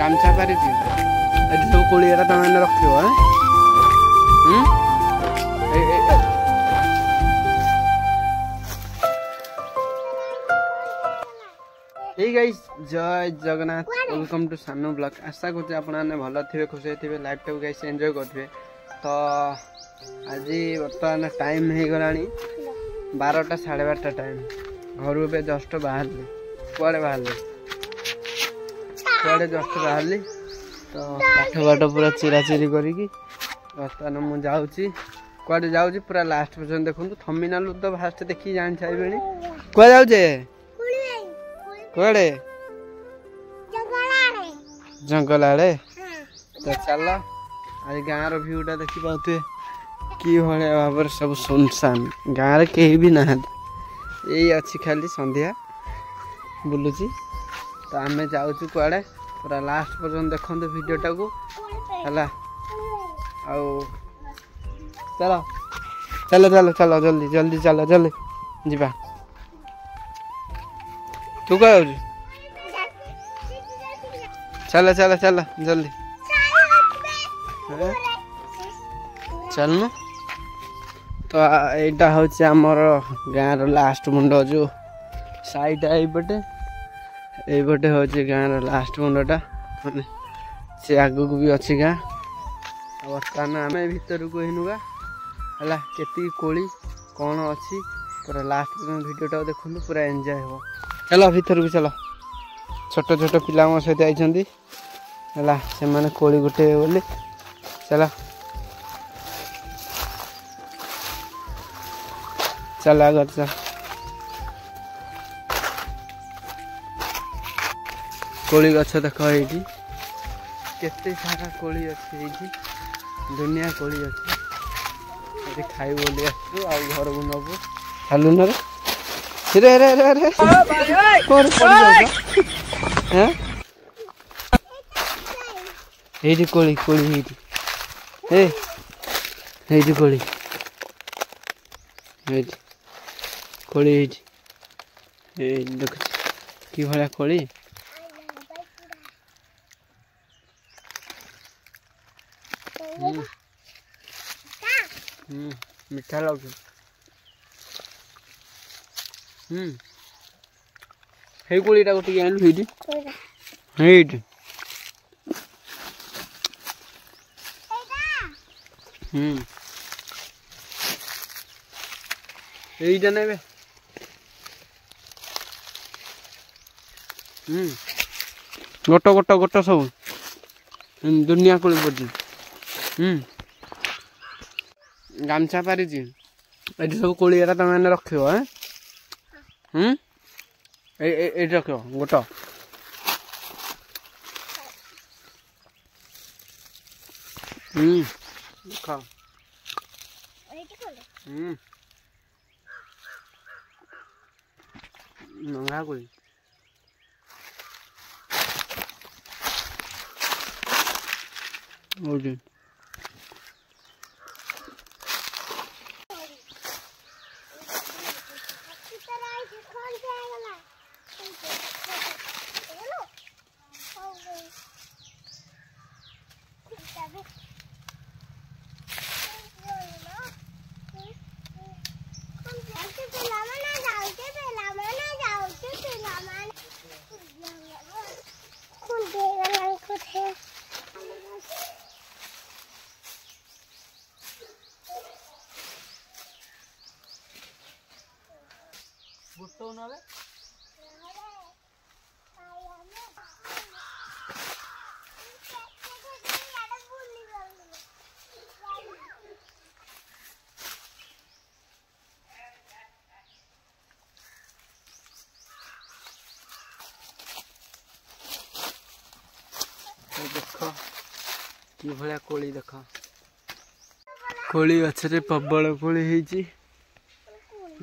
गामछा पारि सब कोड़ी तुम रख जय जगन्नाथ वेलकम टू सानू ब्लॉग। आशा करते भल थे खुशी थे लाइफ टाइम गाइस एंजॉय करेंगे। तो आज बर्तमान टाइम हो गला 12टा 12:30 टाइम घर पे जस्ट बाहर कुआड़े जस्ट बाहर तो काठ बाट पूरा चिरा चिरी करी बर्तमान मुझे जाऊँगी कुआड़े जाऊँगी पूरा लास्ट पर्यटन देखो थमिनालू तो फास्ट देखी जान सारे कुआ जाऊे कुआड़े जंगल आड़े तो चल आज गाँव र्यूटा देखी पाते कि भाया भाव सब सुनसान गाँव कहीं भी ना यही अच्छी खाली संध्या बुलूची तो आम जाऊँ कुआड़े पूरा लास्ट पर्यटन देखते वीडियोटा को है चलो चलो चलो चलो जल्दी जल्दी चलो जल्दी जीवा तू क्या चलो चलो चलो जल्दी चलनु तो यहाँ हूँ आमर गाँव लास्ट मुंड जो साइड यपटे यपटे हूँ गाँव लास्ट मुंडा माने से आगू भी अच्छी गाँ बर्तमान आम भर को नुगा है के कोली कौन अच्छी पूरा लास्ट वीडियोटा देखु पूरा एंजॉय हो चलो भर को चलो छोट छोट पिला सहित आई से कोली गोटे बोली चलो चल आगर चल कोली गछ देख ये केते सारा कोली अच्छी दुनिया कोली अच्छी खाई बोली घर को नबू खालू न रे रे रे रे कोली कोली कोली कोली देख कि भाया कोली मीठा लगे हे कोलीटा को टिके आनु हेडी हेडी এইটা নেবে গোট গোট গোট सब दुनिया कोली पड़ी गामछा पारि ये सब कोली तुम रख रख गोट खा नंगा कोली ओके गुट्टो ना देख कि भाया कोली देख कोली गचरे प्रबल कोली होती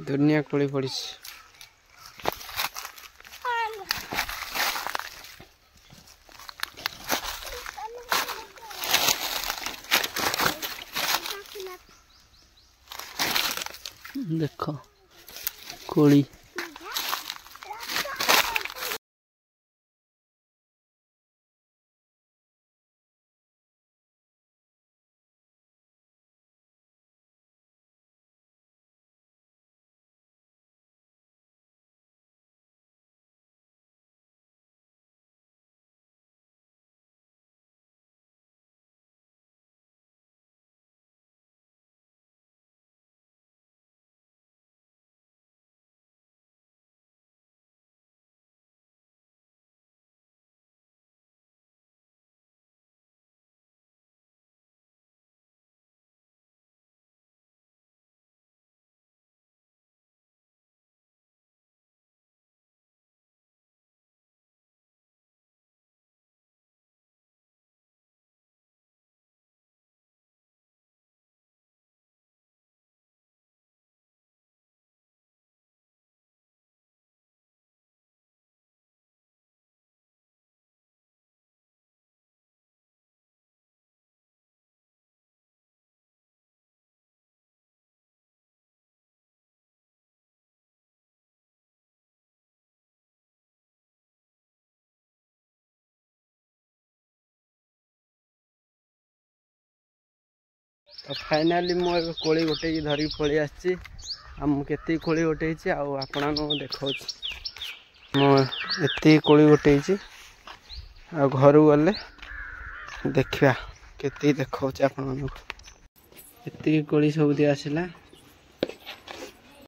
दुनिया कोली पड़ी देख कोली तो फाइनाली मु कोड़ी गोटे धरिक पलि आसी केत कोड़ी गोटे आपण देखा मुझे कोड़ी गोटे आ घर गले देखा केत देखा आपण एति कोड़ी सब दी आसला